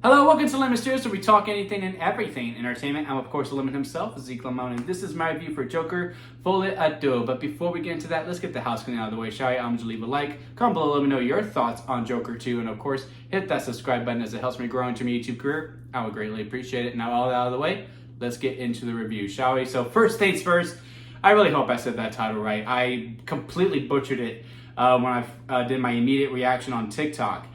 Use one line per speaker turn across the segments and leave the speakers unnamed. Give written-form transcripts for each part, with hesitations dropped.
Hello, welcome to Lemon Steers, where we talk anything and everything entertainment. I'm, of course, Lemon himself, Zeke Lemon, and this is my review for Joker, Folie, Deux. But before we get into that, let's get the house cleaning out of the way, shall we? I'm going to leave a like, comment below, let me know your thoughts on Joker 2, and of course, hit that subscribe button as it helps me grow into my YouTube career. I would greatly appreciate it. Now, all that out of the way, let's get into the review, shall we? So, first things first, I really hope I said that title right. I completely butchered it when I did my immediate reaction on TikTok.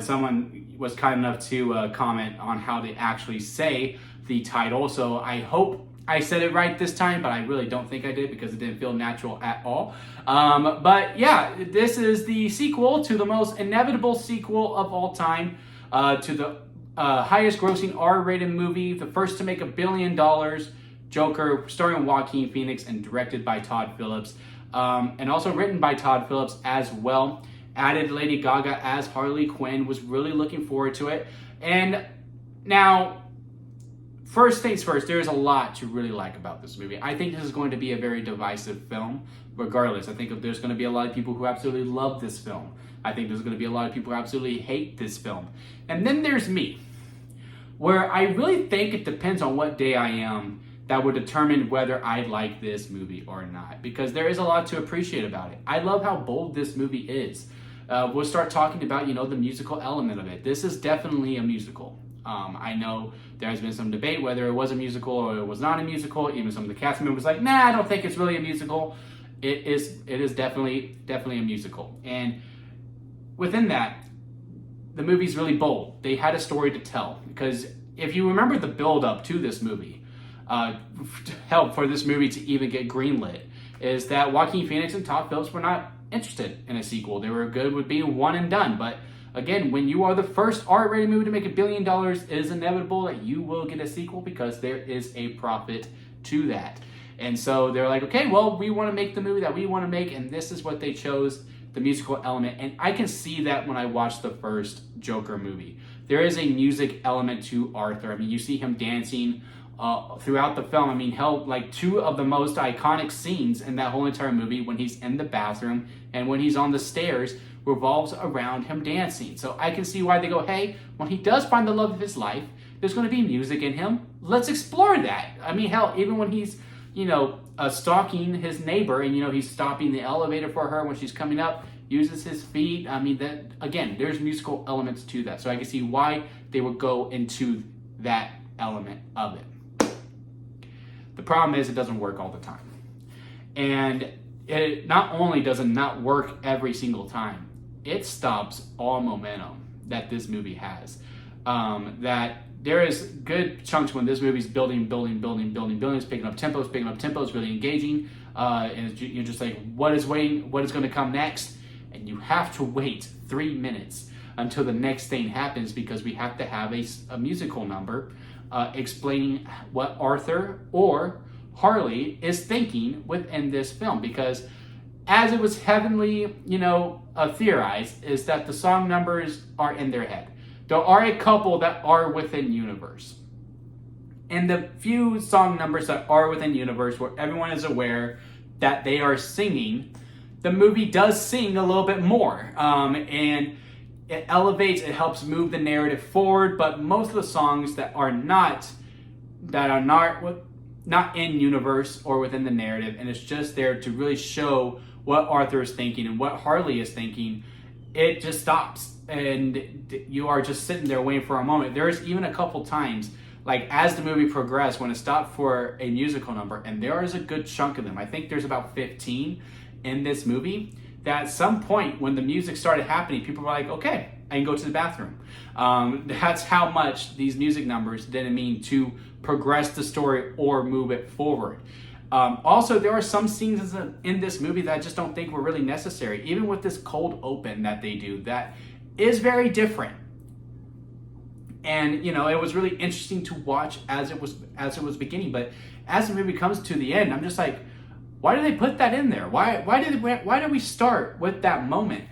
Someone was kind enough to comment on how to actually say the title, so I hope I said it right this time, but I really don't think I did because it didn't feel natural at all. But yeah, this is the sequel to the most inevitable sequel of all time, to the highest grossing R-rated movie, the first to make $1 billion, Joker, starring Joaquin Phoenix and directed by Todd Phillips, and also written by Todd Phillips as well. Added Lady Gaga as Harley Quinn. Was really looking forward to it. And now, first things first, there's a lot to really like about this movie. I think this is going to be a very divisive film, regardless. I think there's going to be a lot of people who absolutely love this film. I think there's going to be a lot of people who absolutely hate this film. And then there's me, where I really think it depends on what day I am that would determine whether I like this movie or not, because there is a lot to appreciate about it. I love how bold this movie is. We'll start talking about, the musical element of it. This is definitely a musical. I know there has been some debate whether it was a musical or it was not a musical. Even some of the cast members like, nah, I don't think it's really a musical. It is definitely a musical. And within that, the movie's really bold. They had a story to tell, because if you remember the build up to this movie, help for this movie to even get greenlit, is that Joaquin Phoenix and Todd Phillips were not interested in a sequel. They were good with being one and done. But again, when you are the first R-rated movie to make $1 billion, it is inevitable that you will get a sequel, because there is a profit to that. And so they're like, okay, well, we want to make the movie that we want to make, and this is what they chose, the musical element. And I can see that when I watched the first Joker movie. There is a music element to Arthur. I mean, you see him dancing throughout the film. I mean, hell, like two of the most iconic scenes in that whole entire movie, when he's in the bathroom and when he's on the stairs, revolves around him dancing. So I can see why they go, hey, when he does find the love of his life, there's going to be music in him. Let's explore that. I mean, hell, even when he's, stalking his neighbor and, he's stopping the elevator for her when she's coming up, uses his feet. I mean, that, again, there's musical elements to that. So I can see why they would go into that element of it. The problem is it doesn't work all the time. And it not only does it not work every single time, it stops all momentum that this movie has. That there is good chunks when this movie's building, it's picking up tempos, really engaging. And you're just like, what is going to come next? And you have to wait 3 minutes until the next thing happens, because we have to have a musical number explaining what Arthur or Harley is thinking within this film. Because as it was heavily, theorized, is that the song numbers are in their head. There are a couple that are within universe. And the few song numbers that are within universe, where everyone is aware that they are singing, the movie does sing a little bit more. And it elevates, it helps move the narrative forward. But most of the songs that are not in universe or within the narrative, and it's just there to really show what Arthur is thinking and what Harley is thinking, it just stops, and you are just sitting there waiting for a moment. There's even a couple times, like as the movie progressed, when it stopped for a musical number, and there is a good chunk of them. I think there's about 15 in this movie. That at some point when the music started happening, people were like, okay, I can go to the bathroom. That's how much these music numbers didn't mean to progress the story or move it forward. Also, there are some scenes in this movie that I just don't think were really necessary. Even with this cold open that they do, that is very different. And, it was really interesting to watch as it was beginning. But as the movie comes to the end, I'm just like, why did they put that in there? Why did we start with that moment?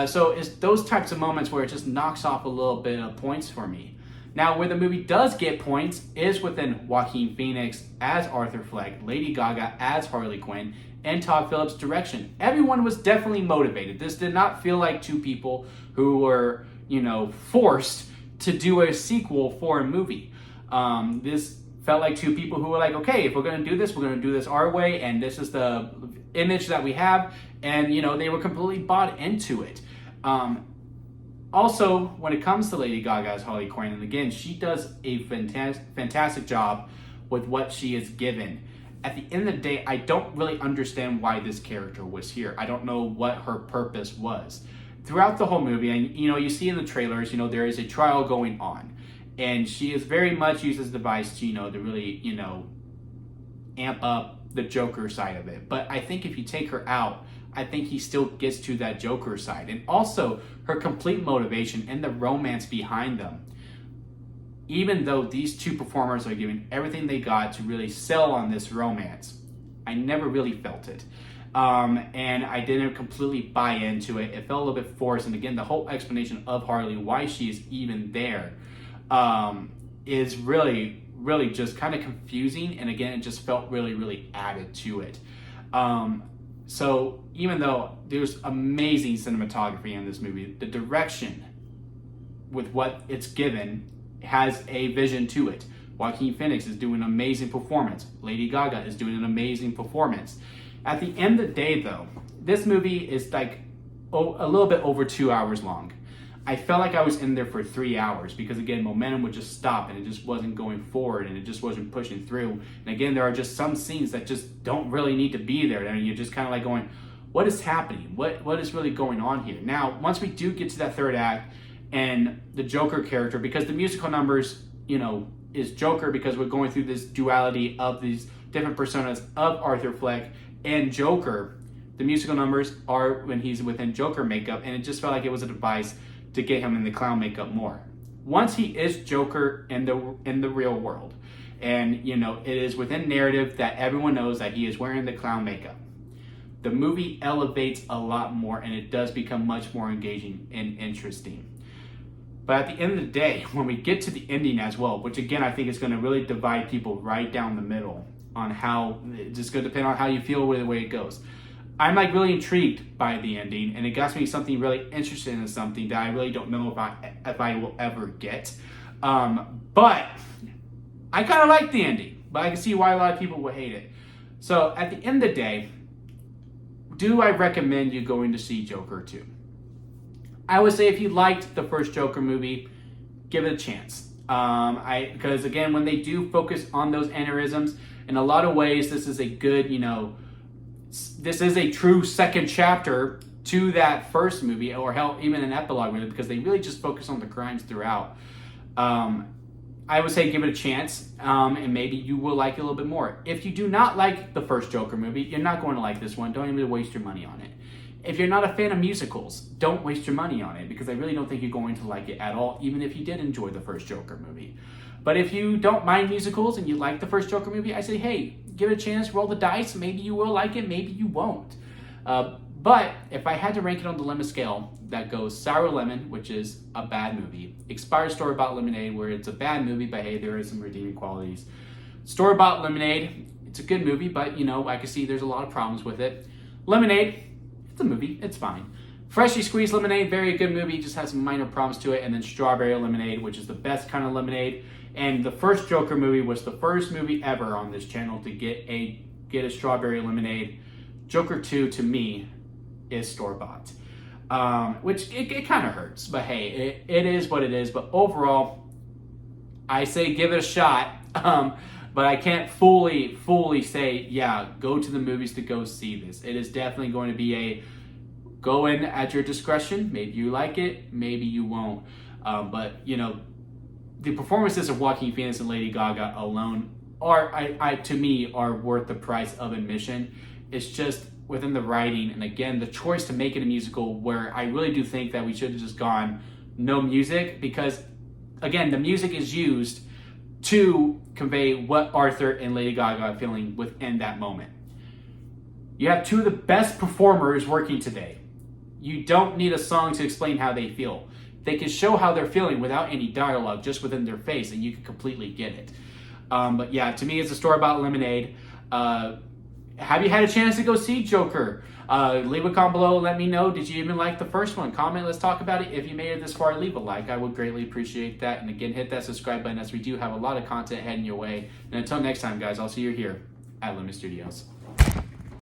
So it's those types of moments where it just knocks off a little bit of points for me. Now, where the movie does get points is within Joaquin Phoenix as Arthur Fleck, Lady Gaga as Harley Quinn, and Todd Phillips' direction. Everyone was definitely motivated. This did not feel like two people who were, forced to do a sequel for a movie. This felt like two people who were like, okay, if we're going to do this, we're going to do this our way, and this is the image that we have, and they were completely bought into it. Also, when it comes to Lady Gaga as Harley Quinn, and again, she does a fantastic job with what she is given. At the end of the day, I don't really understand why this character was here. I don't know what her purpose was. Throughout the whole movie, and you see in the trailers, there is a trial going on. And she is very much used as a device to, to really, amp up the Joker side of it. But I think if you take her out, I think he still gets to that Joker side. And also her complete motivation and the romance behind them. Even though these two performers are giving everything they got to really sell on this romance, I never really felt it. And I didn't completely buy into it. It felt a little bit forced. And again, the whole explanation of Harley, why she is even there, is really, really just kind of confusing. And again, it just felt really, really added to it. So even though there's amazing cinematography in this movie, the direction with what it's given has a vision to it. Joaquin Phoenix is doing an amazing performance. Lady Gaga is doing an amazing performance. At the end of the day, though, this movie is like a little bit over 2 hours long. I felt like I was in there for 3 hours because, again, momentum would just stop and it just wasn't going forward and it just wasn't pushing through. And again, there are just some scenes that just don't really need to be there. And you're just kind of like going, what is happening? What is really going on here? Now, once we do get to that third act and the Joker character, because the musical numbers, is Joker because we're going through this duality of these different personas of Arthur Fleck and Joker. The musical numbers are when he's within Joker makeup, and it just felt like it was a device to get him in the clown makeup more. Once he is Joker in the real world, and it is within narrative that everyone knows that he is wearing the clown makeup, the movie elevates a lot more, and it does become much more engaging and interesting. But at the end of the day, when we get to the ending as well, which again I think is going to really divide people right down the middle on how, it's just going to depend on how you feel with the way it goes. I'm like really intrigued by the ending, and it got me something really interesting in something that I really don't know if I will ever get. But I kind of like the ending, but I can see why a lot of people would hate it. So at the end of the day, do I recommend you going to see Joker 2? I would say if you liked the first Joker movie, give it a chance. Because again, when they do focus on those aneurysms, in a lot of ways, this is a good, this is a true second chapter to that first movie, or hell, even an epilogue movie, because they really just focus on the crimes throughout. I would say give it a chance, and maybe you will like it a little bit more. If you do not like the first Joker movie, you're not going to like this one. Don't even waste your money on it. If you're not a fan of musicals, don't waste your money on it, because I really don't think you're going to like it at all, even if you did enjoy the first Joker movie. But if you don't mind musicals and you like the first Joker movie, I say, hey, give it a chance, roll the dice. Maybe you will like it, maybe you won't. But if I had to rank it on the lemon scale, that goes Sour Lemon, which is a bad movie. Expired Story About Lemonade, where it's a bad movie, but hey, there is some redeeming qualities. Story About Lemonade, it's a good movie, but I can see there's a lot of problems with it. Lemonade, it's a movie, it's fine. Freshly Squeezed Lemonade, very good movie, just has some minor problems to it. And then Strawberry Lemonade, which is the best kind of lemonade. And the first Joker movie was the first movie ever on this channel to get a Strawberry Lemonade. Joker 2, to me, is store-bought. Which it kind of hurts, but hey, it is what it is. But overall, I say give it a shot. But I can't fully say, yeah, go to the movies to go see this. It is definitely going to be a go in at your discretion. Maybe you like it, maybe you won't. But the performances of Joaquin Phoenix and Lady Gaga alone to me are worth the price of admission. It's just within the writing, and again, the choice to make it a musical, where I really do think that we should have just gone no music, because again, the music is used to convey what Arthur and Lady Gaga are feeling within that moment. You have two of the best performers working today. You don't need a song to explain how they feel. They can show how they're feeling without any dialogue, just within their face, and you can completely get it. But yeah, to me, it's a story about lemonade. have you had a chance to go see Joker? Leave a comment below. Let me know. Did you even like the first one? Comment. Let's talk about it. If you made it this far, leave a like. I would greatly appreciate that. And again, hit that subscribe button, as we do have a lot of content heading your way. And until next time, guys, I'll see you here at Lemon Studios.